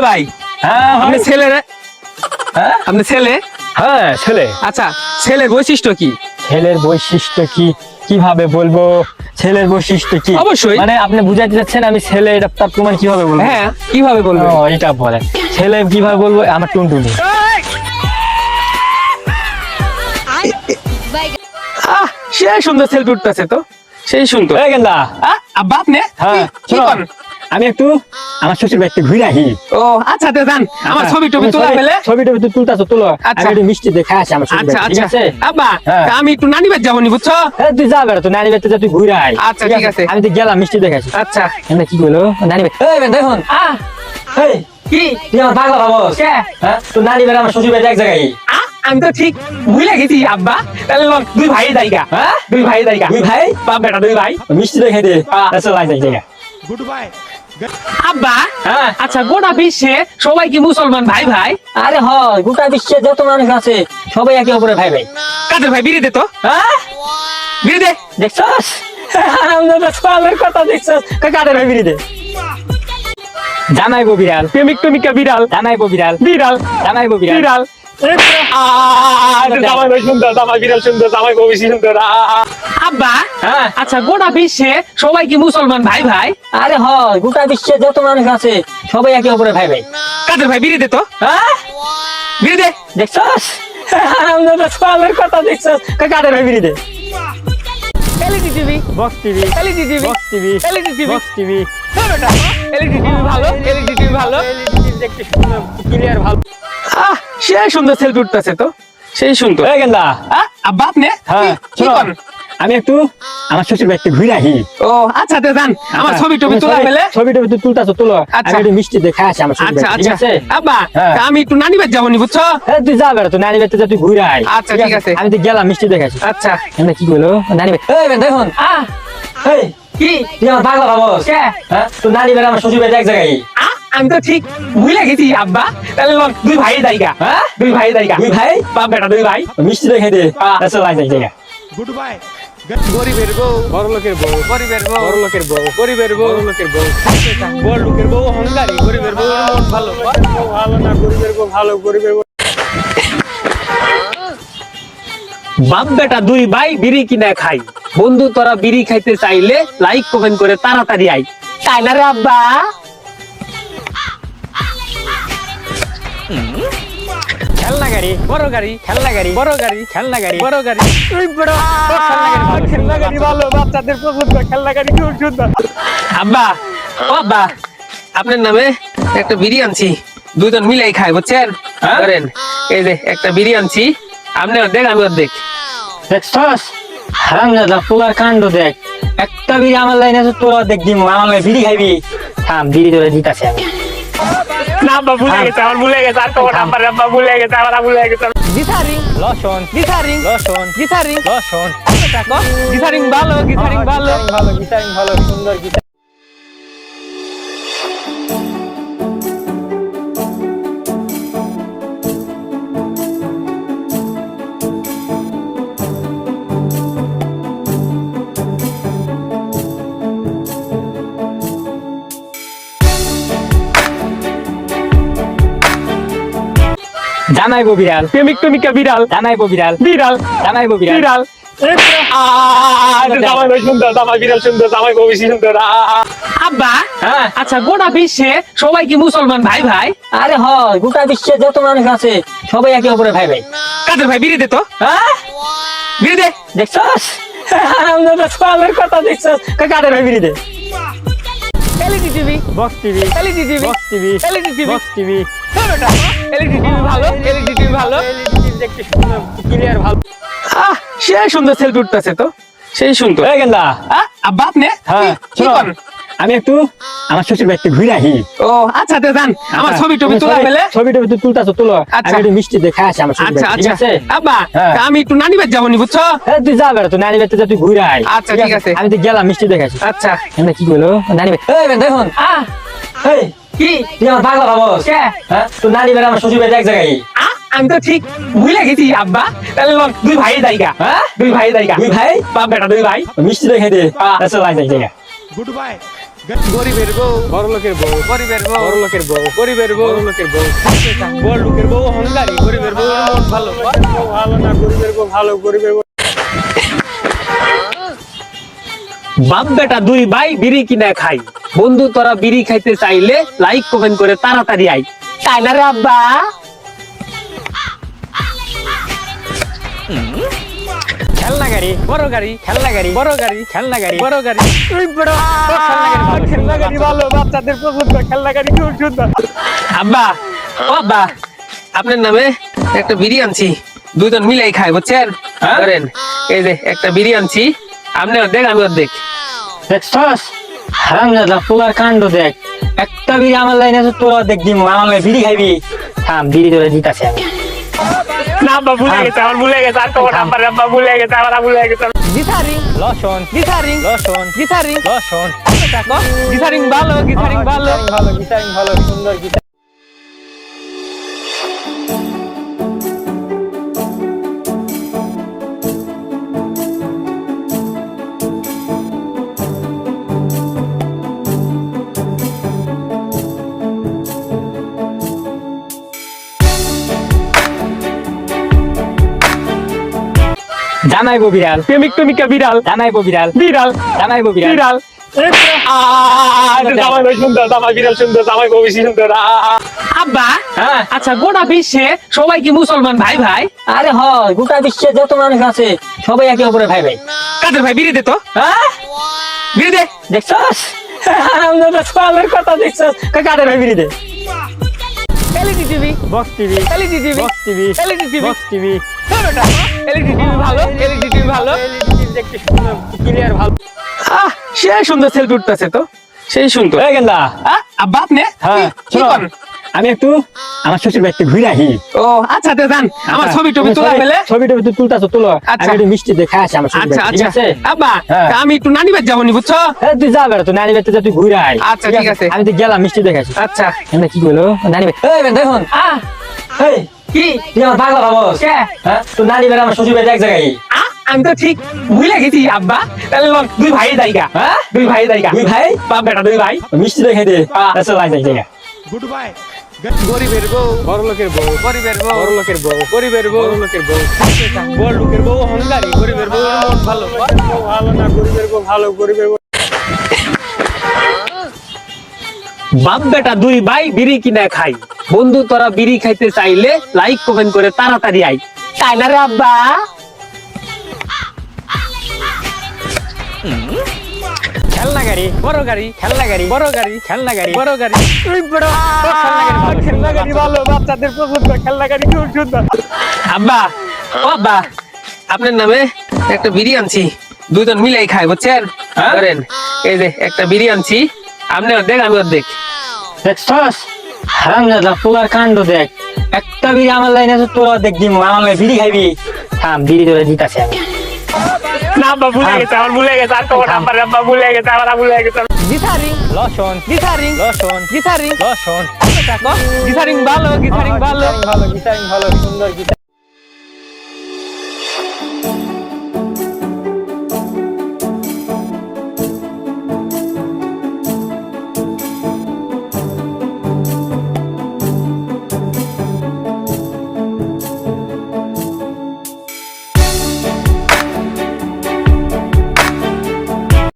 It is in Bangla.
ভাই হ্যাঁ আপনি ছেলে রে? হ্যাঁ আপনি ছেলে? হ্যাঁ ছেলে। আচ্ছা, ছেলের বৈশিষ্ট্য কি? ছেলের বৈশিষ্ট্য কি কিভাবে বলবো? ছেলের বৈশিষ্ট্য কি অবশ্যই। মানে আপনি বুঝাতে চাচ্ছেন আমি ছেলে, এটা তার প্রমাণ কিভাবে বলবো? হ্যাঁ, কিভাবে বলবেন? ও এটা বলেন, ছেলে কিভাবে বলবো? আমার টুনটুনি। আহ, সে সুন্দর সেলফি উঠতেছে তো, সেই সুন্দর। এই গেন্দা, আব্বা আপনি হ্যাঁ কি শোনো, করেন? আমি একটু আমার শ্বশুর বাড়িতে ঘুরে আহি। ও আচ্ছা, তে যান, আমার ছবি টবি তোলা ফেলে। ছবি টবি তুলতাছো তুলো, আচ্ছা। আমি একটু মিষ্টি দেখে আসি আমার শ্বশুর আচ্ছা বাড়িতে, ঠিক আচ্ছা আছে? আব্বা, হ্যাঁ। আমি একটু নানি বাড়ি যাবো নি, বুঝছো? তুই যাবে তো নানি বাড়িতে, যা তুই ঘুরে আয়। আচ্ছা, ঠিক আছে। আমি তো গেলাম মিষ্টি দেখে আসি। আচ্ছা। এমনি কি বলো নানি বাড়ি? এই বেন দেখুন, এই কি? তুই আমার পাগলা ভাবস? কে? হ্যাঁ তোর নানি বাড়ি আমার শ্বশুর বাড়ি এক জায়গায়। আমি তো ঠিক ভুলে গেছি আব্বা। তাহলে বল, দুই ভাই দায়িকা। হ্যাঁ দুই ভাই দায়িকা। দুই ভাই? বাপ বেটা দুই ভাই। মিষ্টি দেখে দে, আচ্ছা লাই যাই জায়গা। আব্বা, হ্যাঁ আচ্ছা, গোটা বিশ্বে সবাই কি মুসলমান ভাই ভাই? আরে হয়, গোটা বিশ্বে যত মানুষ আছে সবাই একে অপরের ভাই ভাই। কাদের ভাই? বিড়ি দে তো, হ্যাঁ বিড়ি দে। দেখছস আমরা সোয়ালের কথা দেখছস, কাদের ভাই বিড়ি দে। জামাইবো বিড়াল, প্রেমিক প্রেমিকা বিড়াল। জামাইবো বিড়াল, বিড়াল জামাইবো বিড়াল। বিড়াল। জামাই ভাই সুন্দর, জামাই বিড়াল সুন্দর, জামাই বউ বেশি সুন্দর। আব্বা, হ্যাঁ আচ্ছা, গোটা বিশ্বে সবাই কি মুসলমান ভাই ভাই? আরে হয়, গোটা বিশ্বে যত মানুষ আছে সবাই একে অপরের ভাই ভাই। কাদের ভাই? বিড়ি দে তো, হ্যাঁ বিড়ি দে। দেখছস আমরা সোয়ালের কথা দেখছস, কাদের ভাই বিড়ি দে। LED TV, box TV, LED TV, box TV, LED TV. Box TV. LED TV ভালো, এলইডি টিভি ভালো। দেখতে সুন্দর, ক্লিয়ার ভালো। সে সুন্দর সেলফি উঠতেছে তো, সেই সুন্দর। এই গেন্দা, আব্বা আপনি হ্যাঁ কি শোনো, করেন? আমি একটু আমার শ্বশুর বাড়িতে ঘুরে আহি। ও আচ্ছা, তে যান, আমার ছবি টবি তোলা ফেলে। ছবি টবি তুলতাছো তুলো, আমি আচ্ছা। একটু মিষ্টি দেখে আসি আমার শ্বশুর আচ্ছা বাড়িতে, ঠিক আচ্ছা আছে? আব্বা, হ্যাঁ। আমি একটু নানি বাড়ি যাবো নি, বুঝছো? তুই যাবে তো নানি বাড়িতে, যা তুই ঘুরে আয়। আচ্ছা, ঠিক আছে। আমি তো গেলাম মিষ্টি দেখে আসি। আচ্ছা। এমনি কি বলো নানি বাড়ি? এই বেন দেখুন, এই কি? তুই আমার পাগলা ভাবস? কে? হ্যাঁ তোর নানি বাড়ি আমার শ্বশুর বাড়ি এক জায়গায়। আমি তো ঠিক ভুলে গেছি আব্বা। তাহলে বল, দুই ভাই দায়িকা। হ্যাঁ দুই ভাই দায়িকা। দুই ভাই? বাপ বেটা দুই ভাই। মিষ্টি দেখে দে, আচ্ছা লাই যাই জায়গা। গরিবের বউ, বড় লোকের বউ, গরিবের বউ, বড় লোকের বউ, গরিবের বউ, বড় লোকের বউ। বড় লোকের বউ অহংকারী, গরিবের বউ মন ভালো। ভালো না, গরিবের বউ ভালো, গরিবের বউ। বাপ বেটা দুই ভাই বিড়ি কিনা খাই। বন্ধু তোরা বিড়ি খাইতে চাইলে লাইক কমেন্ট করে তাড়াতাড়ি আই, তাই না রে আব্বা? খেলনা গাড়ি, বড় গাড়ি, খেলনা গাড়ি, বড় গাড়ি, খেলনা গাড়ি, বড় গাড়ি। তুই বড় খেলনা গাড়ি ভালো, বাচ্চাদের পছন্দ, খেলনা গাড়ি খুব সুন্দর। আব্বা, ও আব্বা, আপনার নামে একটা বিড়ি আনছি, দুজন মিলাই খাই, বুঝছেন? হ্যাঁ? ধরেন, এই যে একটা বিড়ি আনছি, আপনি অর্ধেক আমি অর্ধেক। দেখছস হারামজাদা পোলার কাণ্ড দেখ। একটা বিড়ি আমার লাইনে আছে, তোরা দেখ দিমু, আমার লাইনে বিড়ি খাইবি। থাম, বিড়ি তোরা দিতাছে আমি। না আব্বা, ভুলে গেছে, আমার ভুলে গেছে, আর কখন আব্বা আব্বা ভুলে গেছে, আমার ভুলে গেছে। গিটারিং, লসন, গিটারিং, লসন, গিটারিং, লসন। গিটারিং ভালো, গিটারিং ভালো। ভালো, গিটারিং ভালো, সুন্দর গিটার। জামাইবো বিড়াল, প্রেমিক প্রেমিকা বিড়াল, জামাইবো বিড়াল, বিড়াল, জামাইবো বিড়াল। বিড়াল। জামাই ভাই সুন্দর, জামাই বিড়াল সুন্দর, জামাই বউ বেশি সুন্দর। আব্বা, হ্যাঁ আচ্ছা, গোটা বিশ্বে সবাই কি মুসলমান ভাই ভাই? আরে হয়, গোটা বিশ্বে যত মানুষ আছে সবাই একে অপরের ভাই ভাই। কাদের ভাই? বিড়ি দে তো, হ্যাঁ বিড়ি দে। দেখছস আমরা সোয়ালের কথা দেখছস, কাদের ভাই বিড়ি দে। LED TV, box TV, LED TV, box TV, LED TV. Box TV. LED TV ভালো, এলইডি টিভি ভালো। দেখতে সুন্দর, ক্লিয়ার ভালো। সে সুন্দর সেলফি উঠতেছে তো, সেই সুন্দর। এই গেন্দা, আব্বা আপনি হ্যাঁ কি শোনো, করেন? আমি একটু আমার শ্বশুর বাড়িতে ঘুরে আহি। ও আচ্ছা, তে যান, আমার ছবি টবি তোলা ফেলে। ছবি টবি তুলতাছো তুলো, আমি আচ্ছা। একটু মিষ্টি দেখে আসি আমার শ্বশুর আচ্ছা বাড়িতে, ঠিক আচ্ছা আছে? আব্বা, হ্যাঁ। আমি একটু নানি বাড়ি যাবো নি, বুঝছো? তুই যাবে তো নানি বাড়িতে, যা তুই ঘুরে আয়। আচ্ছা, ঠিক আছে। আমি তো গেলাম মিষ্টি দেখে আসি। আচ্ছা। এমনি কি বলো নানি বাড়ি? এই বেন দেখুন, এই কি? তুই আমার পাগলা ভাবস? কে? হ্যাঁ তোর নানি বাড়ি আমার শ্বশুর বাড়ি এক জায়গায়। আমি তো ঠিক ভুলে গেছি আব্বা। তাহলে বল, দুই ভাই দায়িকা। হ্যাঁ দুই ভাই দায়িকা। দুই ভাই? বাপ বেটা দুই ভাই। মিষ্টি দেখে দে, আচ্ছা লাই যাই জায়গা। গরিবের বউ বড় লোকের বউ গরিবের বউ বড় লোকের বউ গরিবের বউ বড় লোকের বউ বড় লোকের বউ অহংকারী গরিবের বউ মন ভালো ভালো না, গরিবের বউ ভালো, গরিবের বউ। বাপ বেটা দুই ভাই বিড়ি কিনা খাই বন্ধু তোরা বিড়ি খাইতে চাইলে লাইক কমেন্ট করে তাড়াতাড়ি আই তাই না রে আব্বা খেলনা গাড়ি বড় গাড়ি খেলনা গাড়ি বড় গাড়ি খেলনা গাড়ি বড় গাড়ি তুই বড় খেলনা গাড়ি ভালো, বাচ্চাদের পছন্দ খেলনা গাড়ি খুব সুন্দর আব্বা ও আব্বা আপনার নামে একটা বিড়ি আনছি দুজন মিলাই খাই বুঝছেন হ্যাঁ? ধরেন এই যে একটা বিড়ি আনছি আপনি অর্ধেক আমি অর্ধেক দেখছস হারামজাদা পোলার কাণ্ড দেখ, একটা বিড়ি আমার লাইনে আছে তোরা দেখ দিমু, আমার লাগে বিড়ি খাইবি, থাম বিড়ি তোরা দিতাছি আমি। না আব্বা ভুলে গেছে আমার ভুলে গেছে আর তোমার নাম্বার আব্বা ভুলে গেছে আমার ভুলে গেছে গিটারিং লসন গিটারিং লসন গিটারিং লসন গিটারিং ভালো গিটারিং ভালো ভালো, গিটারিং ভালো, সুন্দর গিটার। জানাইবো বিড়াল, প্রেমিক প্রেমিকা বিড়াল জানাইবো বিড়াল, বিড়াল জানাইবো বিড়াল। বিড়াল জামাই ভাই সুন্দর জামাই বিড়াল সুন্দর জামাই বউ বেশি সুন্দর আব্বা হ্যাঁ। আচ্ছা গোটা বিশ্বে সবাই কি মুসলমান ভাই ভাই আরে হয়, গোটা বিশ্বে যত মানুষ আছে সবাই একে অপরে ভাই ভাই। কাদের ভাই বিড়ি দে তো হ্যাঁ বিড়ি দে দেখছস আমরা সকালের কথা দেখছস, কাদের ভাই বিড়ি দে। LED TV box TV, LED TV box TV, LED TV box TV, LED TV ভালো এলইডি টিভি ভালো দেখতে সুন্দর, ক্লিয়ার ভালো। সে সুন্দর সেলফি উঠতেছে তো সেই সুন্দর এই গেন্দা, আব্বা আপনি হ্যাঁ কি শোনো, করেন আমি একটু আমার শ্বশুর বাড়িতে ঘুরে আসি। ও আচ্ছা তে যান আমার ছবি টবি তোলা ফেলে ছবি টবি তুই তুলতাছো, তুলো, আচ্ছা। আমি একটু মিষ্টি দেখে আসি আমার শ্বশুর আচ্ছা বাড়িতে, ঠিক আচ্ছা আছে? আব্বা হ্যাঁ। তা আমি একটু নানি বাড়ি যাবো নি বুঝছো হ্যাঁ তুই যা বেড়া, তুই নানি বাড়িতে যা, তুই ঘুরে আয়। আচ্ছা, ঠিক আছে। আমি তো গেলাম মিষ্টি দেখে আসি। আচ্ছা এমনি কি বলো নানি বাড়ি, এই বেন দেখুন, এই কি তুই আমার পাগলা ভাবস? কে? হ্যাঁ তুই নানি বাড়ি আমার শ্বশুর বাড়ি এক জায়গায়। আমি তো ঠিক ভুলে গেছি আব্বা তাহলে বল, দুই ভাই জায়গা হ্যাঁ দুই ভাই জায়গা দুই ভাই, বাপ বেটা দুই ভাই মিষ্টি দেখে দে, হ্যাঁ। আচ্ছা লাই যাই জায়গা। গুড বাই গরিবের বউ বড় লোকের বউ, গরিবের বউ বড় লোকের বউ, গরিবের বউ বড় লোকের বউ। বড় লোকের বউ অহংকারী গরিবের বউ মন ভালো ভালো না, গরিবের বউ ভালো, গরিবের বউ। বাপ বেটা দুই ভাই বিড়ি কিনা খাই বন্ধু তোরা বিড়ি খাইতে চাইলে লাইক কমেন্ট করে তাড়াতাড়ি আই তাই না রে আব্বা খেলনা গাড়ি, বড় গাড়ি খেলনা গাড়ি, বড় গাড়ি খেলনা গাড়ি, বড় গাড়ি তুই বড় খেলনা গাড়ি ভালো, বাচ্চাদের পছন্দ খেলনা গাড়ি খুব সুন্দর আব্বা ও আব্বা আপনার নামে একটা বিড়ি আনছি দুজন মিলাই খাই বুঝছেন হ্যাঁ? ধরেন এই যে একটা বিড়ি আনছি আপনি অর্ধেক আমি অর্ধেক দেখছস হারামজাদা পোলার কাণ্ড দেখ, একটা বিড়ি আমার লাইনে আছে তোরা দেখ দিমু, আমার লাগে বিড়ি খাইবি, থাম বিড়ি তোরা দিতাছি আমি। না আব্বা ভুলে গেছে আমার ভুলে গেছে আর তোমার নাম্বার আব্বা ভুলে গেছে আমার ভুলে গেছে গিটারিং লসন গিটারিং লসন গিটারিং লসন গিটারিং ভালো গিটারিং ভালো ভালো, গিটারিং ভালো, সুন্দর গিটার।